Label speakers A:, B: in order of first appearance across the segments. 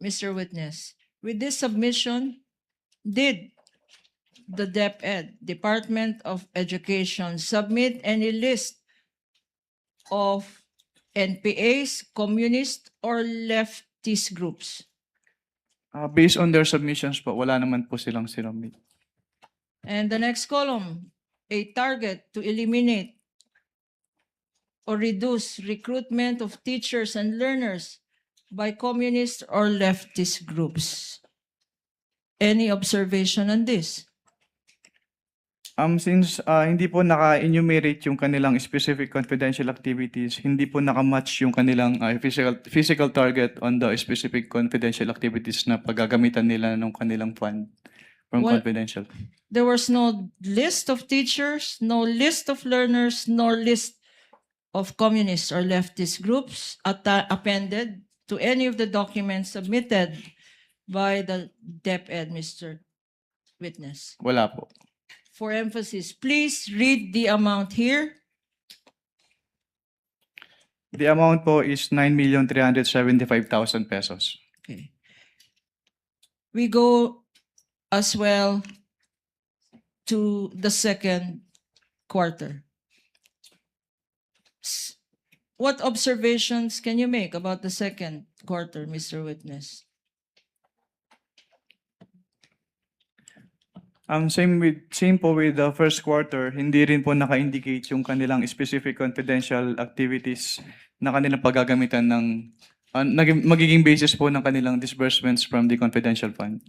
A: Mr. Witness, with this submission, did the DepEd, Department of Education, submit any list of NPAs, communist, or leftist groups?
B: Based on their submissions po, wala naman po silang sinubmit.
A: And the next column, a target to eliminate or reduce recruitment of teachers and learners by communist or leftist groups. Any observation on this?
B: Since hindi po naka-enumerate yung kanilang specific confidential activities, hindi po naka-match yung kanilang physical target on the specific confidential activities na paggagamitan nila ng kanilang fund from
A: Well,
B: confidential.
A: There was no list of teachers, no list of learners, nor list of communist or leftist groups appended to any of the documents submitted by the DepEd, Mr. Witness.
B: Wala po.
A: For emphasis, please read the amount here.
B: The amount po is 9,375,000 pesos.
A: Okay. We go as well to the second quarter. What observations can you make about the second quarter, Mr. Witness?
B: Same po with the first quarter, hindi rin po naka-indicate yung kanilang specific confidential activities na kanilang paggagamitan ng magiging basis po ng kanilang disbursements from the confidential fund.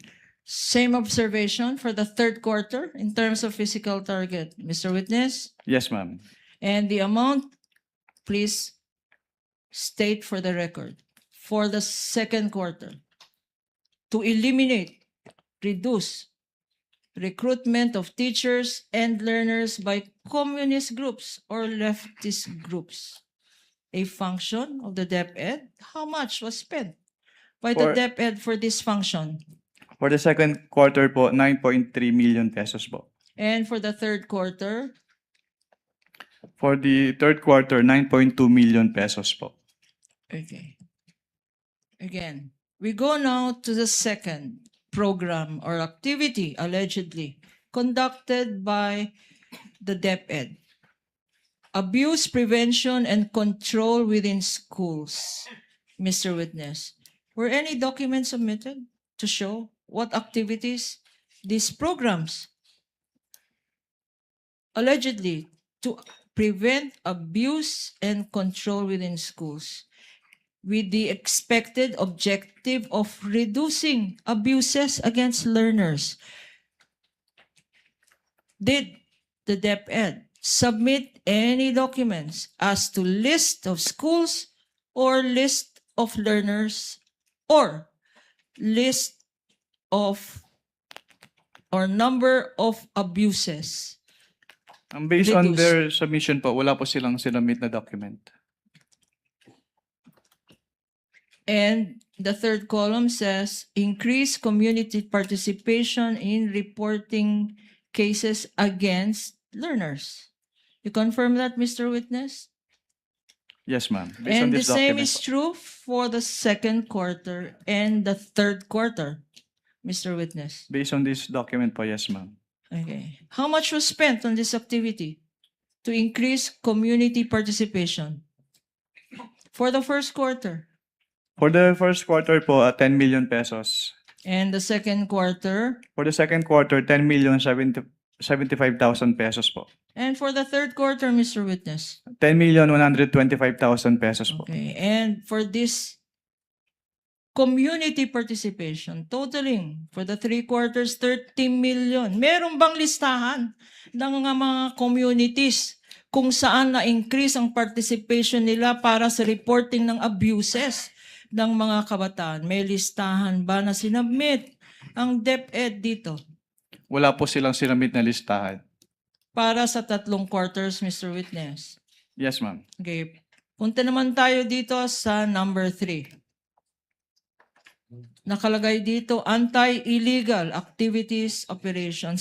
A: Same observation for the third quarter in terms of physical target, Mr. Witness?
B: Yes, ma'am.
A: And the amount, please state for the record, for the second quarter, to eliminate, reduce recruitment of teachers and learners by communist groups or leftist groups. A function of the DepEd? How much was spent by the DepEd for this function?
B: For the second quarter po, 9.3 million pesos po.
A: And for the third quarter?
B: For the third quarter, 9.2 million pesos po.
A: Okay. Again, we go now to the second program or activity allegedly conducted by the DepEd. Abuse prevention and control within schools. Mr. Witness, were any documents submitted to show what activities these programs allegedly to prevent abuse and control within schools with the expected objective of reducing abuses against learners? Did the DepEd submit any documents as to list of schools or list of learners or list of or number of abuses?
B: Based on
A: Reduce.
B: their submission po, wala po silang sinubmit na document.
A: And the third column says, increase community participation in reporting cases against learners. You confirm that, Mr. Witness?
B: Yes, ma'am. Based on
A: And the
B: this
A: same
B: document
A: is
B: po.
A: true for the second quarter and the third quarter, Mr. Witness.
B: Based on this document po, yes, ma'am.
A: Okay. How much was spent on this activity to increase community participation? For the first quarter
B: For the first quarter po, 10 million pesos.
A: and the second quarter,
B: For the second quarter, 10,075,000 pesos po.
A: and for the third quarter, Mr. Witness.
B: 10,125,000 pesos po.
A: Okay. And for this community participation, totaling for the three quarters, 30 million. Meron bang listahan ng mga communities kung saan na-increase ang participation nila para sa reporting ng abuses ng mga kabataan? May listahan ba na sinubmit ang DepEd dito
B: Wala po silang sinubmit na listahan.
A: para sa tatlong quarters, Mr. Witness?
B: Yes, ma'am.
A: Okay. Punta naman tayo dito sa number 3. Nakalagay dito, anti-illegal activities operations.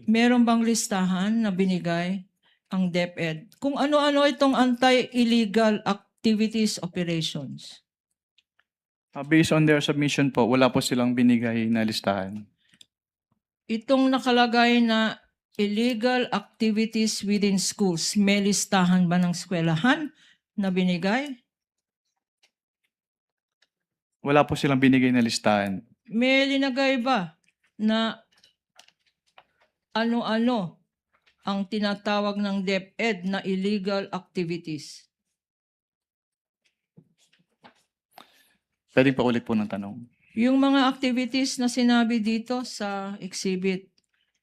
A: Meron bang listahan na binigay ang DepEd? Kung ano-ano itong anti-illegal activities operations?
B: Based on their submission po, wala po silang binigay na listahan.
A: Itong nakalagay na illegal activities within schools, may listahan ba ng eskwelahan na binigay?
B: Wala po silang binigay na listahan.
A: May linagay ba na ano-ano ang tinatawag ng DepEd na illegal activities?
B: Pwede pa ulit po ng tanong.
A: Yung mga activities na sinabi dito sa exhibit,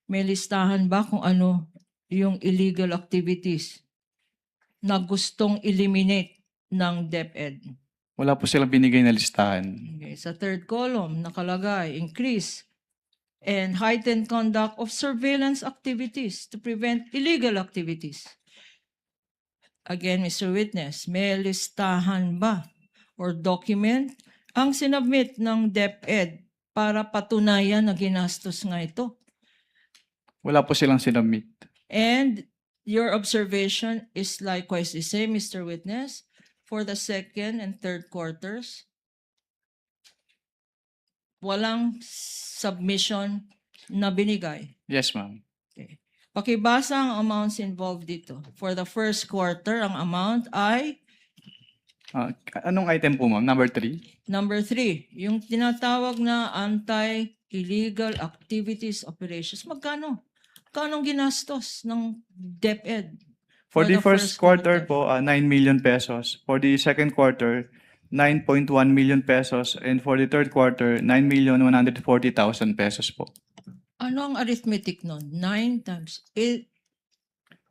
A: may listahan ba kung ano yung illegal activities na gustong eliminate ng DepEd?
B: Wala po silang binigay na listahan.
A: Okay, sa third column, nakalagay, increase and heightened conduct of surveillance activities to prevent illegal activities. Again, Mr. Witness, may listahan ba or document ang sinubmit ng DepEd para patunayan na ginastos nga ito?
B: Wala po silang sinubmit.
A: And your observation is likewise the same, Mr. Witness, for the second and third quarters? Walang submission na binigay.
B: Yes, ma'am.
A: Pakibasa ang amounts involved dito. For the first quarter, ang amount ay
B: Anong item po, ma'am? Number 3?
A: number 3, yung tinatawag na anti-illegal activities operations. Magkano? Magkano ginastos ng DepEd?
B: For the
A: the
B: first quarter po, 9 million pesos. For the second quarter, 9.1 million pesos. And for the third quarter, 9,140,000 pesos po.
A: Ano ang arithmetic nun? 9 times 8,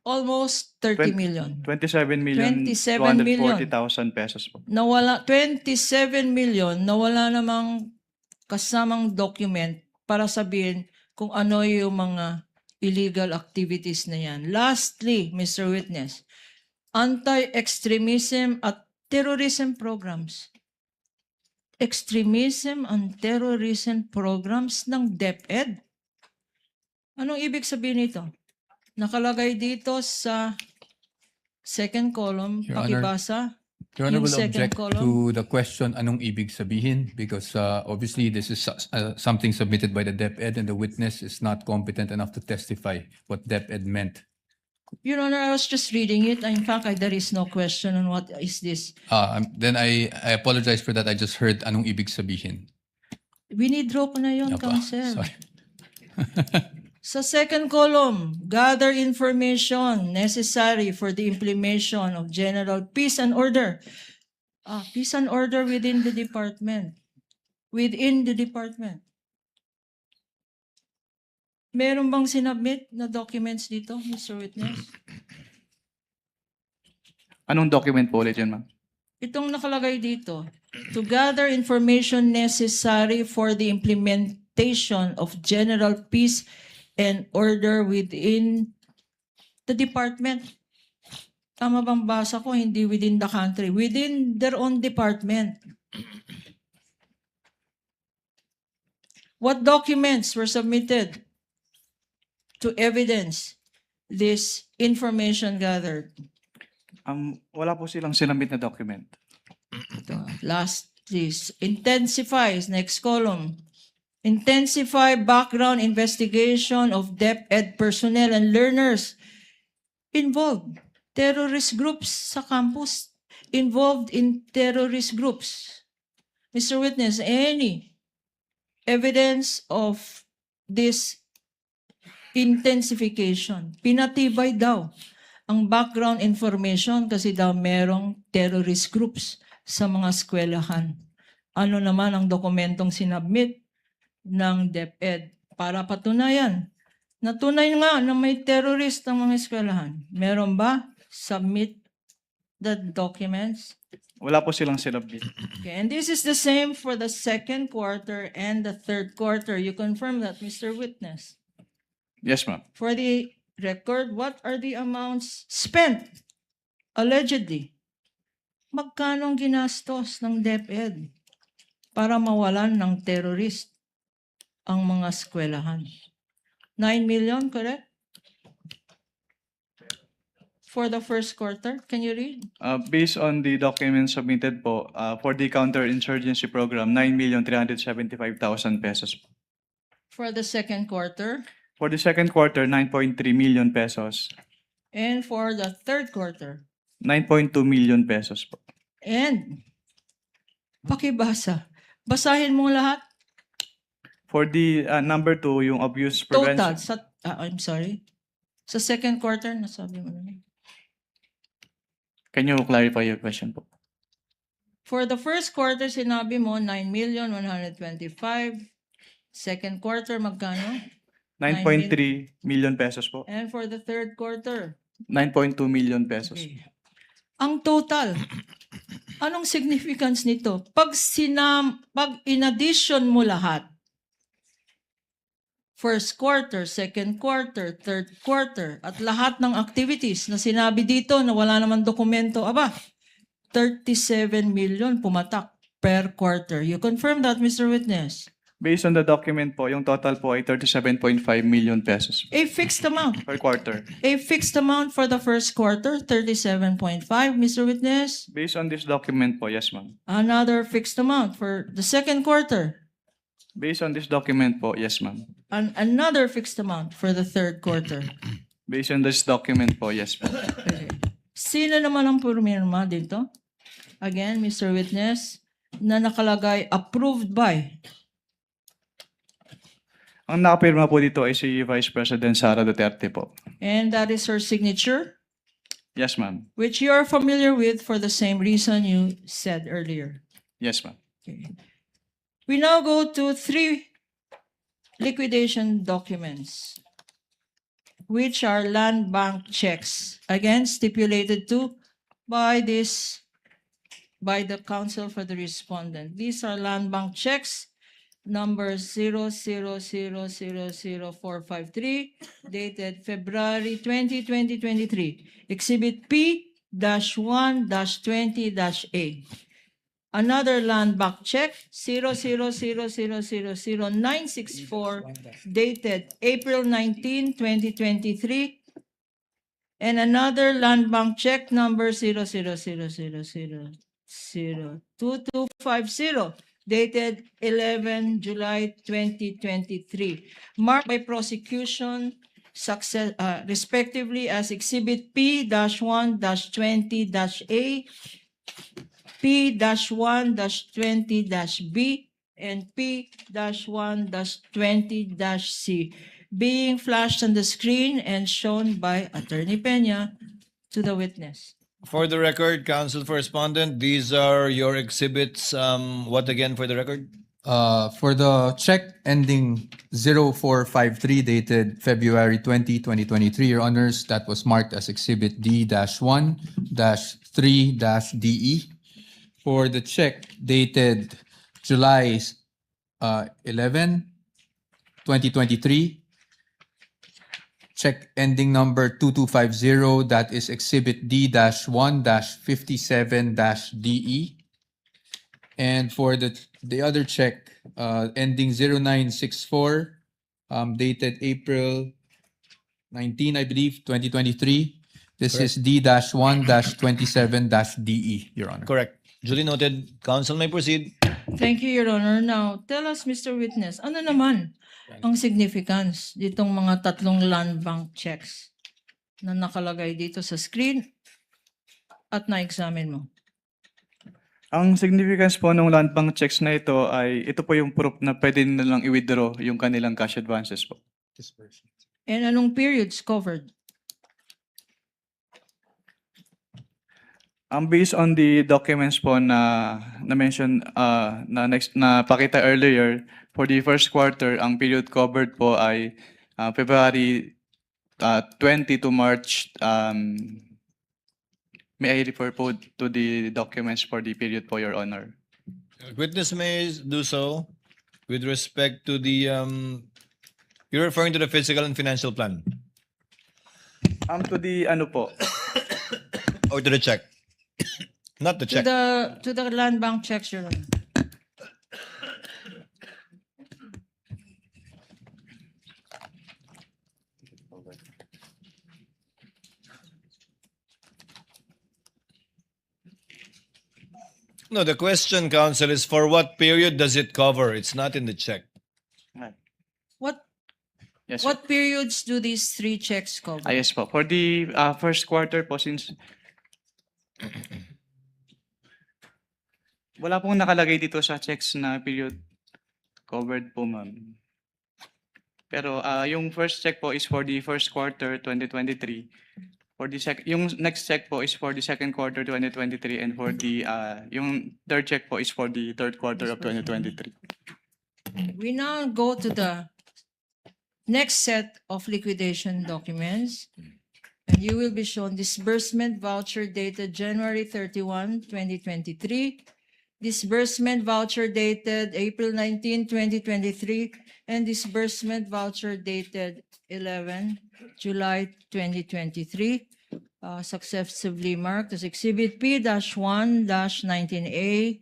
A: almost 30 million.
B: 27,240,000 pesos po.
A: Nawala, 27 million, nawala namang kasamang document para sabihin kung ano yung mga illegal activities na yan. Lastly, Mr. Witness, anti-extremism at terrorism programs. Extremism and terrorism programs ng DepEd. Anong ibig sabihin nito? Nakalagay dito sa second column,
C: Your Honor,
A: pakibasa.
C: Your Honor
A: Yung
C: will
A: second
C: object
A: column.
C: to the question, anong ibig sabihin? Because obviously this is something submitted by the DepEd and the witness is not competent enough to testify what DepEd meant.
A: Your Honor, I was just reading it. In fact, there is no question on what is this.
C: Then I apologize for that. I just heard anong ibig sabihin.
A: Winidraw ko na yun,
C: Apa,
A: Counsel.
C: sorry.
A: Sa second column, gather information necessary for the implementation of general peace and order. Peace and order within the department. Within the department. Meron bang sinubmit na documents dito, Mr. Witness?
B: Anong document po ulit yun, ma'am?
A: Itong nakalagay dito, to gather information necessary for the implementation of general peace and order within the department. Tama bang basa ko? Hindi within the country. Within their own department. What documents were submitted to evidence this information gathered?
B: Wala po silang sinubmit na document.
A: Last, please. Intensifies, next column. Intensify background investigation of DepEd personnel and learners involved. Terrorist groups sa campus involved in terrorist groups. Mr. Witness, any evidence of this intensification? Pinatibay daw ang background information kasi daw merong terrorist groups sa mga eskwelahan. Ano naman ang dokumentong sinubmit ng DepEd para patunayan? Natunay nga na may terrorist ang mga eskwelahan. Meron ba? Submit the documents.
B: Wala po silang sinubmit.
A: Okay, and this is the same for the second quarter and the third quarter. You confirm that, Mr. Witness?
B: Yes, ma'am.
A: For the record, what are the amounts spent allegedly? Magkano ang ginastos ng DepEd para mawalan ng terrorist ang mga eskwelahan? 9 million, correct? for the first quarter? Can you read?
B: Based on the documents submitted po, for the counterinsurgency program, 9,375,000 pesos po.
A: For the second quarter?
B: For the second quarter, 9.3 million pesos.
A: And for the third quarter?
B: 9.2 million pesos po.
A: And, pakibasa. Basahin mo lahat.
B: For the number 2, yung abuse
A: Total.
B: prevention.
A: I'm sorry. Sa second quarter, nasabi mo na.
B: Can you clarify your question po?
A: For the first quarter, sinabi mo 9,125,000. Second quarter, magkano?
B: 9.3 million pesos po.
A: And for the third quarter?
B: 9.2 million pesos.
A: Okay. Ang total, anong significance nito? Pag in addition mo lahat, first quarter, second quarter, third quarter, at lahat ng activities na sinabi dito na wala naman dokumento, 37 million pumatak per quarter. You confirm that, Mr. Witness?
B: Based on the document po, yung total po ay 37.5 million pesos
A: A fixed amount.
B: per quarter.
A: A fixed amount for the first quarter, 37.5, Mr. Witness.
B: Based on this document po, yes ma'am.
A: Another fixed amount for the second quarter.
B: Based on this document po, yes ma'am.
A: Another fixed amount for the third quarter.
B: Based on this document po, yes po.
A: Okay. Sino naman ang pumirma dito? Again, Mr. Witness, na nakalagay approved by.
B: Ang nakapirma po dito ay si Vice President Sara Duterte po.
A: And that is her signature,
B: Yes ma'am.
A: which you are familiar with for the same reason you said earlier.
B: Yes ma'am.
A: Okay. We now go to 3 liquidation documents, which are land bank checks, again stipulated to by the counsel for the respondent. These are land bank checks number 0000453, dated February 20, 2023, Exhibit P-1-20-A. Another land bank check 0000964, dated April 19, 2023, and another land bank check number 00000002250, dated 11 July 2023, marked by prosecution success, respectively as Exhibit P-1-20-A, P-1-20-B, and P-1-20-C, being flashed on the screen and shown by Attorney Peña to the witness.
D: For the record, counsel for respondent, these are your exhibits. What again for the record?
C: For the check ending 0453 dated February 20, 2023, Your Honors, that was marked as Exhibit D-1-3-DE. For the check dated July 11, 2023, check ending number 2250, that is Exhibit D-1-57-DE. And for the other check, ending 0964, dated April 19, I believe, 2023. This is D-1-27-DE, Your Honor.
D: Correct. Duly noted. Counsel may proceed.
A: Thank you, Your Honor. Now, tell us, Mr. Witness, ano naman ang significance ditong mga tatlong land bank checks na nakalagay dito sa screen at na-examine mo?
B: Ang significance po ng land bank checks na ito ay ito po yung proof na pwede nilang i-withdraw yung kanilang cash advances po.
A: And anong periods covered?
B: Based on the documents po na mention na pakita earlier, for the first quarter, ang period covered po ay February 20 to March. May I refer po to the documents for the period po, Your Honor?
D: Witness may do so with respect to the, you're referring to the physical and financial plan
B: To the ano po?
D: or to the check? Not the check.
A: To the land bank checks, Your Honor.
D: No, the question, Counsel, is for what period does it cover? It's not in the check.
A: What
B: Yes, sir.
A: what periods do these 3 checks cover?
B: Yes po. For the first quarter po, since wala pong nakalagay dito sa checks na period covered po, ma'am. Pero yung first check po is for the first quarter 2023. Yung next check po is for the second quarter 2023, and for the yung third check po is for the third quarter of 2023.
A: We now go to the next set of liquidation documents. And you will be shown disbursement voucher dated January 31, 2023, disbursement voucher dated April 19, 2023, and disbursement voucher dated 11 July 2023, successively marked as Exhibit P-1-19A,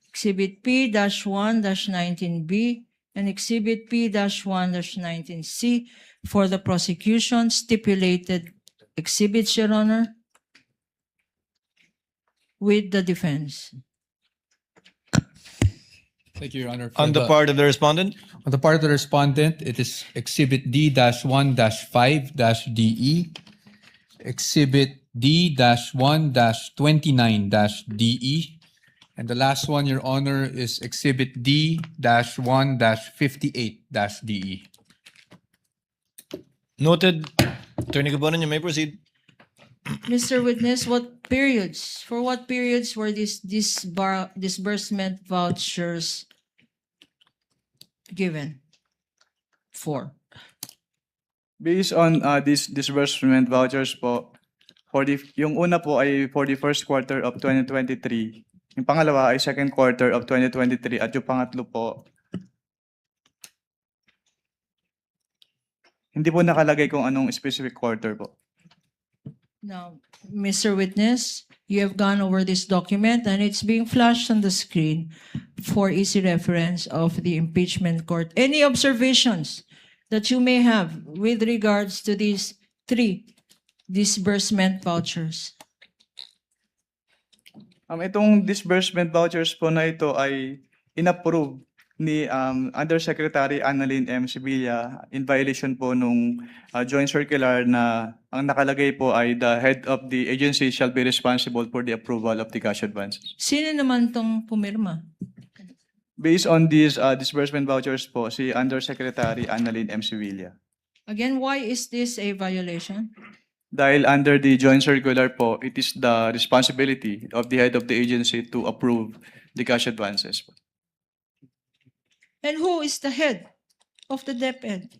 A: Exhibit P-1-19B, and Exhibit P-1-19C for the prosecution stipulated exhibits, Your Honor, with the defense.
C: Thank you, Your Honor.
D: On the part of the respondent?
C: On the part of the respondent, it is Exhibit D-1-5-DE, Exhibit D-1-29-DE, and the last one, Your Honor, is Exhibit D-1-58-DE.
D: Noted. Attorney Gabonan, you may proceed.
A: Mr. Witness, for what periods were these disbursement vouchers given? For?
B: Based on these disbursement vouchers po, yung una po ay for the first quarter of 2023, yung pangalawa ay second quarter of 2023, at yung pangatlo po, hindi po nakalagay kung anong specific quarter po.
A: Now, Mr. Witness, you have gone over this document and it's being flashed on the screen for easy reference of the impeachment court. Any observations that you may have with regards to these 3 disbursement vouchers?
B: Itong disbursement vouchers po na ito ay inapprove ni Undersecretary Annalyn M. Sibilia in violation po nung joint circular na ang nakalagay po ay the head of the agency shall be responsible for the approval of the cash advances.
A: Sino naman tong pumirma?
B: Based on these disbursement vouchers po, si Undersecretary Annalyn M. Sibilia.
A: Again, why is this a violation?
B: Dahil under the joint circular po, it is the responsibility of the head of the agency to approve the cash advances.
A: And who is the head of the DepEd?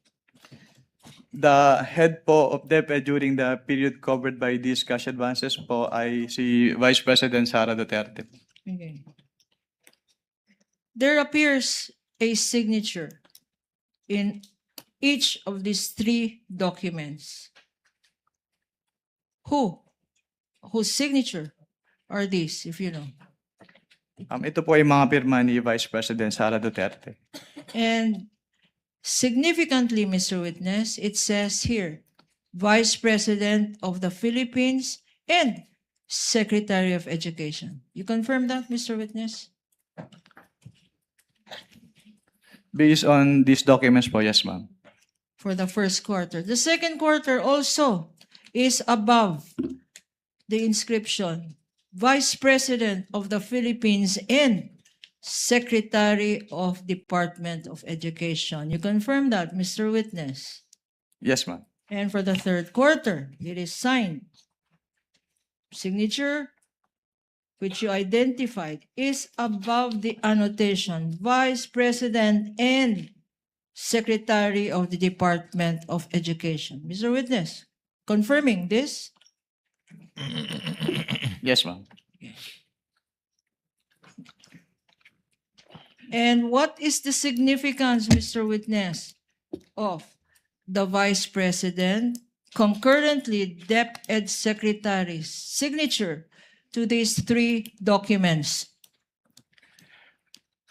B: The head po of DepEd during the period covered by these cash advances po ay si Vice President Sara Duterte.
A: Okay. There appears a signature in each of these 3 documents. Whose signature are these, if you know?
B: Ito po ay mga pirma ni Vice President Sara Duterte.
A: And significantly, Mr. Witness, it says here, Vice President of the Philippines and Secretary of Education. You confirm that, Mr. Witness?
B: Based on these documents po, yes ma'am.
A: For the first quarter. The second quarter also is above the inscription, Vice President of the Philippines and Secretary of Department of Education. You confirm that, Mr. Witness?
B: Yes ma'am.
A: And for the third quarter, it is signed. Signature, which you identified, is above the annotation, Vice President and Secretary of the Department of Education. Mr. Witness, confirming this?
B: Yes ma'am.
A: And what is the significance, Mr. Witness, of the Vice President concurrently DepEd Secretary's signature to these 3 documents?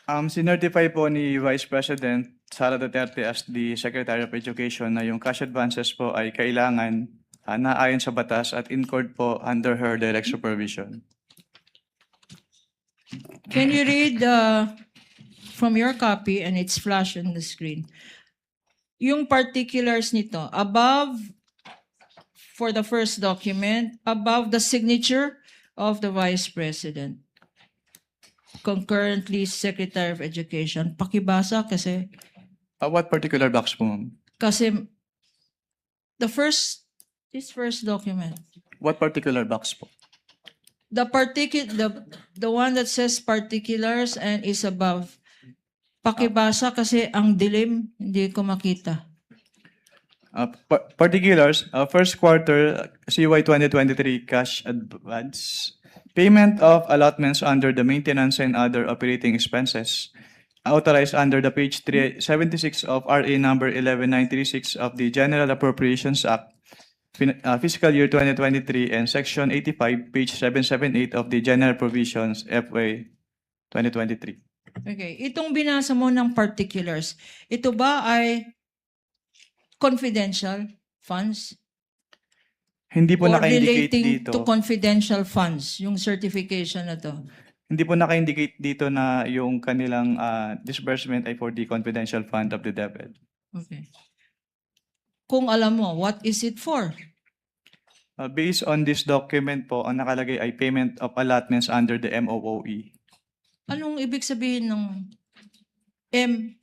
B: Sinertify po ni Vice President Sara Duterte as the Secretary of Education na yung cash advances po ay kailangan naayon sa batas at incurred po under her direct supervision.
A: Can you read from your copy, and it's flashed on the screen, yung particulars nito, above, for the first document, above the signature of the Vice President, concurrently Secretary of Education. Pakibasa kasi
B: What particular box po, ma'am?
A: this first document,
B: What particular box po?
A: the one that says particulars and is above. Pakibasa kasi ang dilim, hindi ko makita.
B: Particulars, first quarter CY 2023 cash advance, payment of allotments under the maintenance and other operating expenses authorized under the page 376 of RA number 11936 of the General Appropriations Act, fiscal year 2023, and section 85, page 778 of the General Provisions FY 2023.
A: Okay, itong binasa mo ng particulars, ito ba ay confidential funds?
B: Hindi po
A: Or
B: naka-indicate
A: relating
B: dito.
A: to confidential funds, yung certification na to?
B: Hindi po naka-indicate dito na yung kanilang disbursement ay for the confidential fund of the DepEd.
A: Okay. Kung alam mo, what is it for?
B: Based on this document po, ang nakalagay ay payment of allotments under the MOOE.
A: Anong ibig sabihin ng MOOE?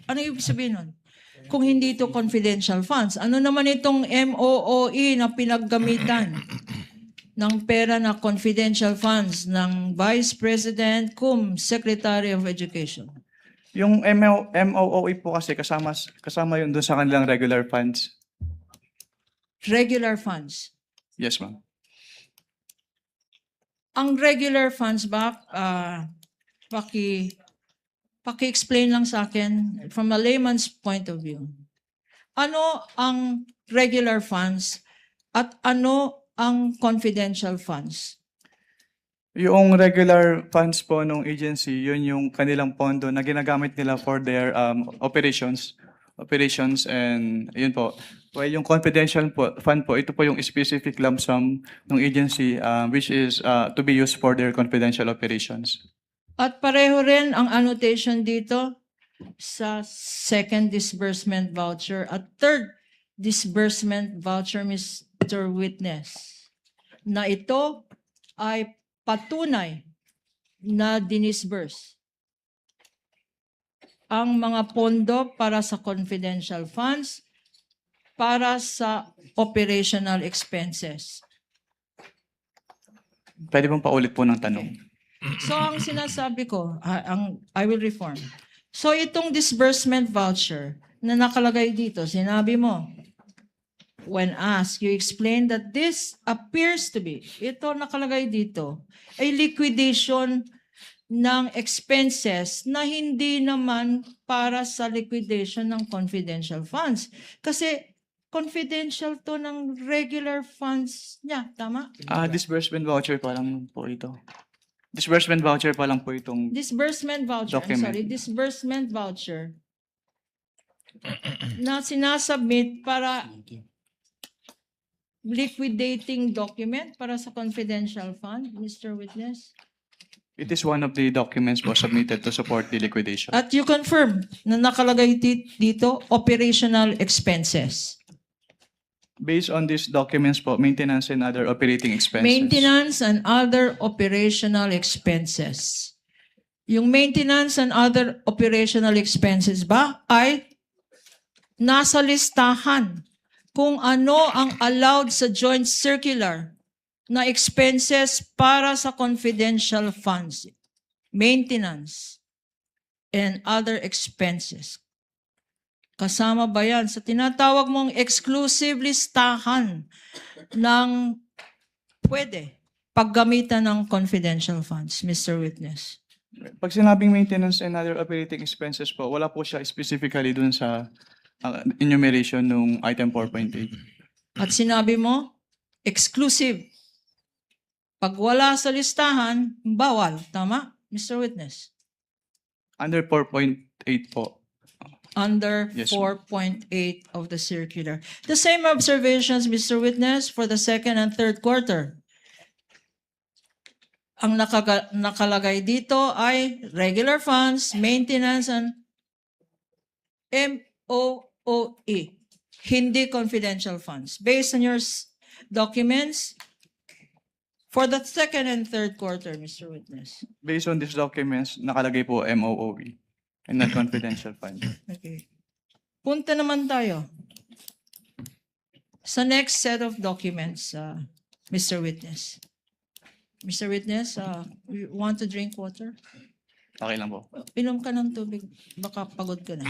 A: Anong ibig sabihin nun? Kung hindi ito confidential funds, ano naman itong MOOE na pinaggamitan ng pera na confidential funds ng Vice President cum Secretary of Education?
B: Yung MOOE po kasi kasama yun doon sa kanilang regular funds.
A: Regular funds.
B: Yes, ma'am.
A: Ang regular funds ba, paki-explain lang sa akin from a layman's point of view. Ano ang regular funds at ano ang confidential funds?
B: Yung regular funds po ng agency, yun yung kanilang pondo na ginagamit nila for their operations, and yun po. Well, yung confidential fund po, ito po yung specific lump sum ng agency which is to be used for their confidential operations.
A: At pareho rin ang annotation dito sa second disbursement voucher at third disbursement voucher, Mr. Witness, na ito ay patunay na dinisburse ang mga pondo para sa confidential funds para sa operational expenses.
B: Pwede pong paulit po ng tanong.
A: So ang sinasabi ko, I will reform. So itong disbursement voucher na nakalagay dito, sinabi mo, when asked, you explained that this appears to be, ito nakalagay dito, a liquidation ng expenses na hindi naman para sa liquidation ng confidential funds. Kasi confidential to ng regular funds niya, tama?
B: Disbursement voucher pa lang po ito. Disbursement voucher pa lang po itong
A: Disbursement voucher,
B: Document.
A: disbursement voucher na sinasubmit para liquidating document para sa confidential fund, Mr. Witness.
B: It is one of the documents po submitted to support the liquidation.
A: At you confirm na nakalagay dito operational expenses.
B: Based on these documents po, maintenance and other operating expenses.
A: Maintenance and other operational expenses. Yung maintenance and other operational expenses ba ay nasa listahan kung ano ang allowed sa joint circular na expenses para sa confidential funds, maintenance, and other expenses. Kasama ba yan sa tinatawag mong exclusive listahan ng pwede paggamitan ng confidential funds, Mr. Witness?
B: Pag sinabing maintenance and other operating expenses po, wala po siya specifically dun sa enumeration ng item 4.8.
A: At sinabi mo, exclusive. Pag wala sa listahan, bawal. Tama, Mr. Witness?
B: Under 4.8 po.
A: Under
B: Yes,
A: 4.8 of the circular. The same observations, Mr. Witness, for the second and third quarter. ang nakalagay dito ay regular funds, maintenance, and MOOE, hindi confidential funds. Based on your documents, for the second and third quarter, Mr. Witness.
B: Based on these documents, nakalagay po MOOE and not confidential fund.
A: Okay. Punta naman tayo sa next set of documents, Mr. Witness. Mr. Witness, you want to drink water?
B: Okay lang po.
A: Inom ka ng tubig, baka pagod ka na.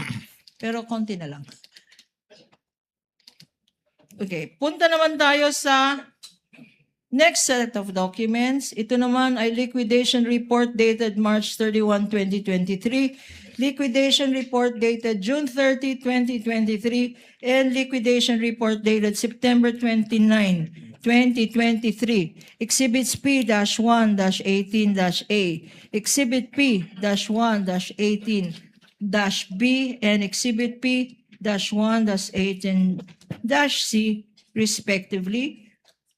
A: Pero konti na lang. Okay, punta naman tayo sa next set of documents. Ito naman ay liquidation report dated March 31, 2023, liquidation report dated June 30, 2023, and liquidation report dated September 29, 2023. Exhibits P-1-18-A, Exhibit P-1-18-B, and Exhibit P-1-18-C, respectively,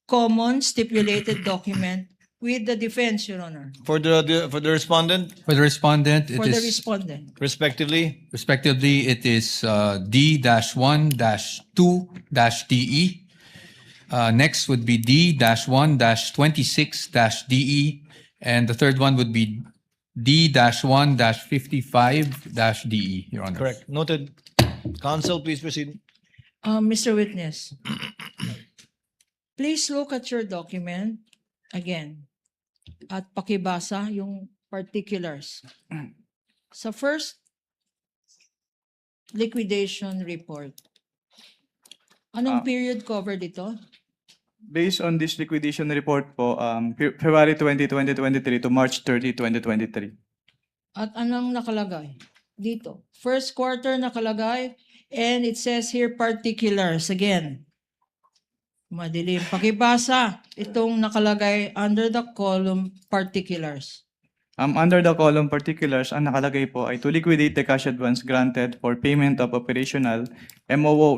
A: common stipulated document with the defense, Your Honor,
D: For the respondent,
C: For the respondent, it
A: for the
C: is
A: respondent.
D: respectively,
C: respectively, it is D-1-2-DE. Next would be D-1-26-DE. And the third one would be D-1-55-DE, Your Honor.
D: correct. Noted. Counsel, please proceed.
A: Mr. Witness, please look at your document again at pakibasa yung particulars. Sa first liquidation report, anong period covered ito?
B: Based on this liquidation report po, February 20, 2023 to March 30, 2023.
A: At anong nakalagay dito? First quarter nakalagay, and it says here particulars again. Madilim. Pakibasa itong nakalagay under the column particulars.
B: Under the column particulars, ang nakalagay po ay to liquidate the cash advance granted for payment of operational MOO